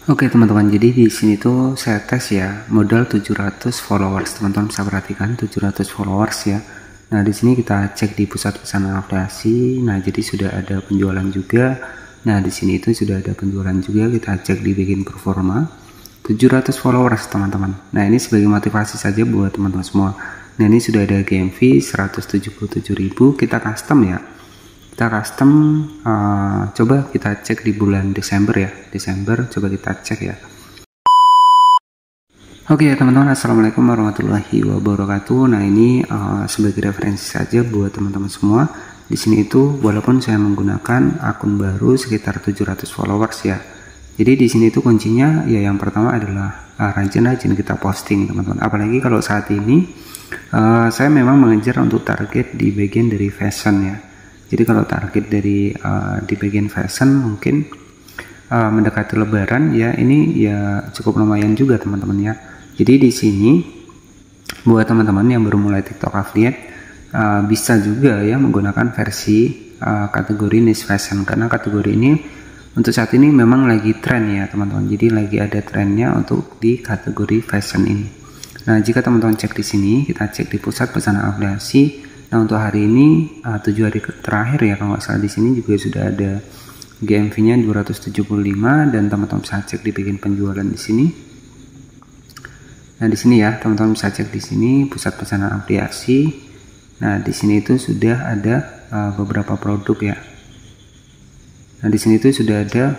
Oke teman-teman, jadi di sini tuh saya tes ya, modal 700 followers. Teman-teman bisa perhatikan 700 followers ya. Nah, di sini kita cek di pusat pesanan afiliasi. Nah, jadi sudah ada penjualan juga. Nah, di sini itu sudah ada penjualan juga. Kita cek di bagian performa 700 followers teman-teman. Nah, ini sebagai motivasi saja buat teman-teman semua. Nah, ini sudah ada GMV 177.000. Kita custom ya. Kita custom, coba kita cek di bulan Desember ya. Desember coba kita cek ya. Oke ya teman-teman, assalamualaikum warahmatullahi wabarakatuh. Nah, ini sebagai referensi saja buat teman-teman semua. Di sini itu walaupun saya menggunakan akun baru sekitar 700 followers ya. Jadi di sini itu kuncinya ya, yang pertama adalah rajin-rajin kita posting teman-teman. Apalagi kalau saat ini saya memang mengejar untuk target di bagian dari fashion ya. Jadi kalau target dari di bagian fashion mungkin mendekati lebaran ya, ini ya cukup lumayan juga teman-teman ya. Jadi di sini buat teman-teman yang baru mulai TikTok affiliate bisa juga ya menggunakan versi kategori niche fashion, karena kategori ini untuk saat ini memang lagi tren ya teman-teman. Jadi lagi ada trennya untuk di kategori fashion ini. Nah, jika teman-teman cek di sini, kita cek di pusat pesanan afiliasi. Nah, untuk hari ini 7 hari terakhir ya kalau nggak salah, di sini juga sudah ada GMV-nya 275 dan teman-teman bisa cek di bagian penjualan di sini. Nah, di sini ya teman-teman bisa cek di sini pusat pesanan afiliasi. Nah, di sini itu sudah ada beberapa produk ya. Nah, di sini itu sudah ada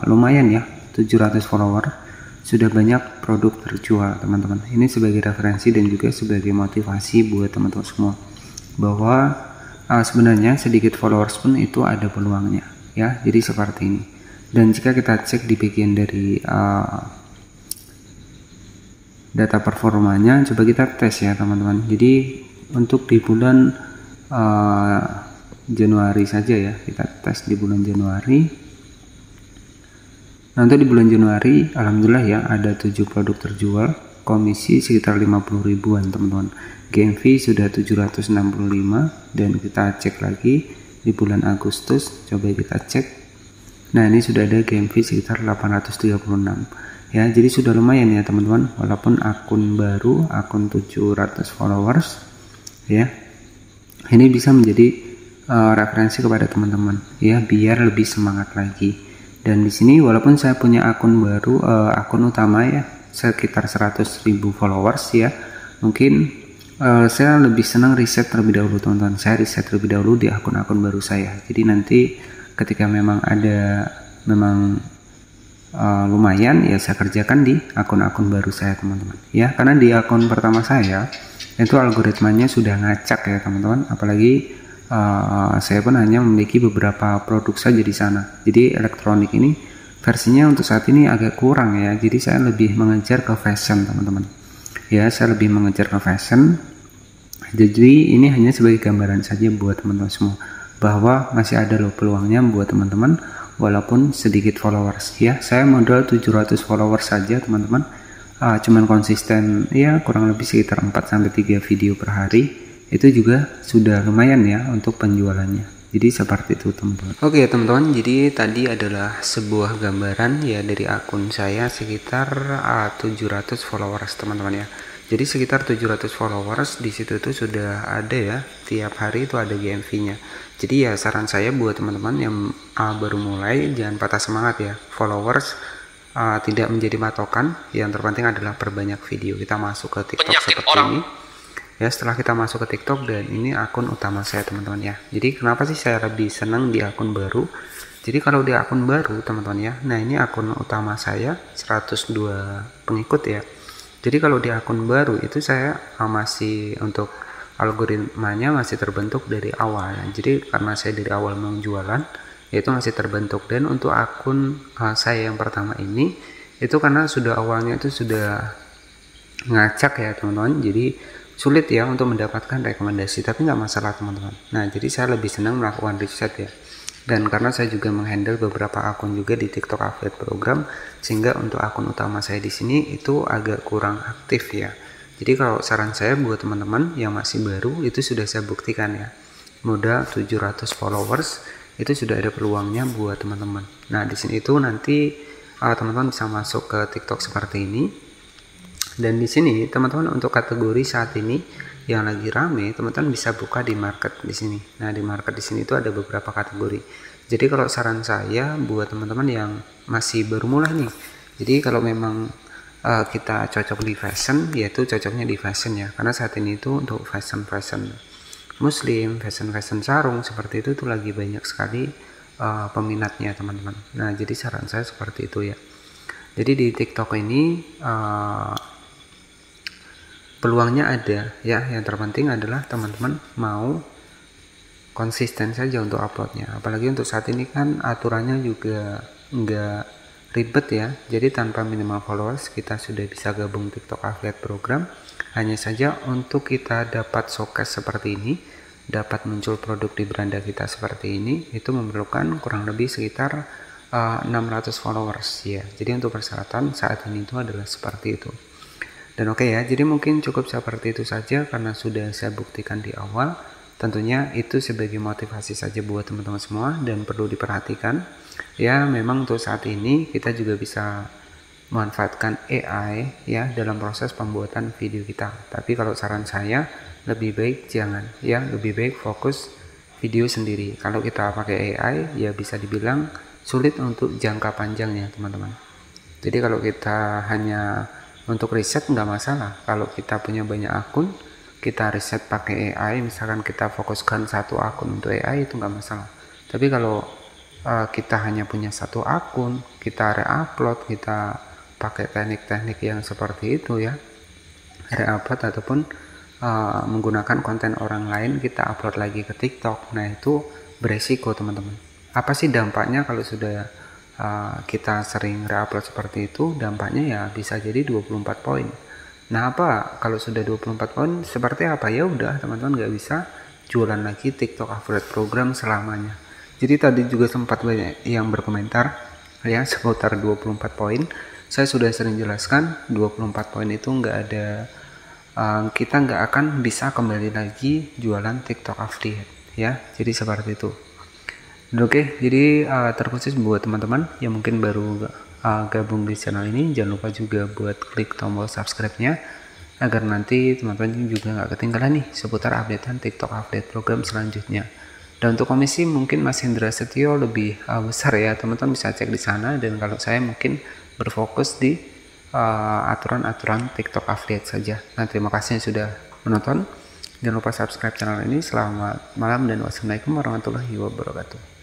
lumayan ya, 700 follower, sudah banyak produk terjual teman-teman. Ini sebagai referensi dan juga sebagai motivasi buat teman-teman semua bahwa sebenarnya sedikit followers pun itu ada peluangnya ya. Jadi seperti ini. Dan jika kita cek di bagian dari data performanya, coba kita tes ya teman-teman. Jadi untuk di bulan Januari saja ya, kita tes di bulan Januari. Nah, untuk di bulan Januari alhamdulillah ya ada 7 produk terjual, komisi sekitar 50 ribuan teman-teman. GMV sudah 765 dan kita cek lagi di bulan Agustus, coba kita cek. Nah, ini sudah ada GMV sekitar 836 ya. Jadi sudah lumayan ya teman-teman, walaupun akun baru, akun 700 followers ya. Ini bisa menjadi referensi kepada teman-teman ya, biar lebih semangat lagi. Dan di sini walaupun saya punya akun baru, akun utama ya sekitar 100.000 followers ya, mungkin saya lebih senang riset terlebih dahulu teman-teman. Saya riset terlebih dahulu di akun-akun baru saya. Jadi nanti ketika memang ada lumayan ya, saya kerjakan di akun-akun baru saya teman-teman ya. Karena di akun pertama saya itu algoritmanya sudah ngacak ya teman-teman. Apalagi saya pun hanya memiliki beberapa produk saja di sana. Jadi elektronik ini versinya untuk saat ini agak kurang ya. Jadi saya lebih mengejar ke fashion teman-teman ya. Saya lebih mengejar ke fashion. Jadi ini hanya sebagai gambaran saja buat teman-teman semua bahwa masih ada loh peluangnya buat teman-teman walaupun sedikit followers ya. Saya modal 700 followers saja teman-teman, cuman konsisten ya kurang lebih sekitar 4-3 video per hari. Itu juga sudah lumayan ya untuk penjualannya. Jadi seperti itu teman-teman. Oke teman-teman, jadi tadi adalah sebuah gambaran ya dari akun saya sekitar 700 followers teman-teman ya. Jadi sekitar 700 followers di situ tuh sudah ada ya, tiap hari itu ada GMV-nya. Jadi ya saran saya buat teman-teman yang baru mulai, jangan patah semangat ya. Followers tidak menjadi patokan, yang terpenting adalah perbanyak video. Kita masuk ke TikTok seperti ini ya. Setelah kita masuk ke TikTok, dan ini akun utama saya teman-teman ya. Jadi kenapa sih saya lebih senang di akun baru? Jadi kalau di akun baru teman-teman ya, nah ini akun utama saya 102 pengikut ya. Jadi kalau di akun baru itu saya masih untuk algoritmanya masih terbentuk dari awal. Jadi karena saya dari awal mau jualan, itu masih terbentuk. Dan untuk akun saya yang pertama ini, itu karena sudah awalnya itu sudah ngacak ya teman-teman. Jadi sulit ya untuk mendapatkan rekomendasi, tapi nggak masalah teman-teman. Nah, jadi saya lebih senang melakukan riset ya. Dan karena saya juga menghandle beberapa akun juga di TikTok Affiliate Program, sehingga untuk akun utama saya di sini itu agak kurang aktif ya. Jadi kalau saran saya buat teman-teman yang masih baru, itu sudah saya buktikan ya. Modal 700 followers itu sudah ada peluangnya buat teman-teman. Nah, di sini itu nanti teman-teman bisa masuk ke TikTok seperti ini. Dan di sini teman-teman untuk kategori saat ini yang lagi rame, teman-teman bisa buka di market di sini. Nah, di market di sini itu ada beberapa kategori. Jadi kalau saran saya buat teman-teman yang masih baru mulai nih, jadi kalau memang kita cocok di fashion, yaitu cocoknya di fashion ya, karena saat ini itu untuk fashion muslim, fashion sarung seperti itu tuh lagi banyak sekali peminatnya teman-teman. Nah, jadi saran saya seperti itu ya. Jadi di TikTok ini peluangnya ada ya, yang terpenting adalah teman-teman mau konsisten saja untuk uploadnya. Apalagi untuk saat ini kan aturannya juga nggak ribet ya, jadi tanpa minimal followers kita sudah bisa gabung TikTok Affiliate Program. Hanya saja untuk kita dapat showcase seperti ini, dapat muncul produk di beranda kita seperti ini, itu memerlukan kurang lebih sekitar 600 followers ya. Jadi untuk persyaratan saat ini itu adalah seperti itu. Dan oke ya, jadi mungkin cukup seperti itu saja karena sudah saya buktikan di awal. Tentunya itu sebagai motivasi saja buat teman-teman semua dan perlu diperhatikan. Ya, memang untuk saat ini kita juga bisa memanfaatkan AI ya dalam proses pembuatan video kita. Tapi kalau saran saya lebih baik jangan ya, lebih baik fokus video sendiri. Kalau kita pakai AI ya bisa dibilang sulit untuk jangka panjangnya teman-teman. Jadi kalau kita hanya untuk riset nggak masalah. Kalau kita punya banyak akun, kita riset pakai AI, misalkan kita fokuskan satu akun untuk AI itu nggak masalah. Tapi kalau kita hanya punya satu akun, kita re-upload, kita pakai teknik-teknik yang seperti itu ya, re-upload ataupun menggunakan konten orang lain kita upload lagi ke TikTok. Nah itu beresiko teman-teman. Apa sih dampaknya kalau sudah kita sering re-upload seperti itu? Dampaknya ya bisa jadi 24 poin. Nah apa kalau sudah 24 poin seperti apa? Ya udah teman-teman nggak bisa jualan lagi TikTok Affiliate Program selamanya. Jadi tadi juga sempat banyak yang berkomentar ya seputar 24 poin. Saya sudah sering jelaskan 24 poin itu nggak ada, kita nggak akan bisa kembali lagi jualan TikTok Affiliate ya. Jadi seperti itu. Oke, jadi terkhusus buat teman-teman yang mungkin baru gabung di channel ini, jangan lupa juga buat klik tombol subscribe-nya agar nanti teman-teman juga nggak ketinggalan nih seputar updatean TikTok Affiliate Program selanjutnya. Dan untuk komisi mungkin Mas Hendra Setio lebih besar ya, teman-teman bisa cek di sana. Dan kalau saya mungkin berfokus di aturan-aturan TikTok Affiliate saja. Nah, terima kasih yang sudah menonton. Jangan lupa subscribe channel ini. Selamat malam dan wassalamualaikum warahmatullahi wabarakatuh.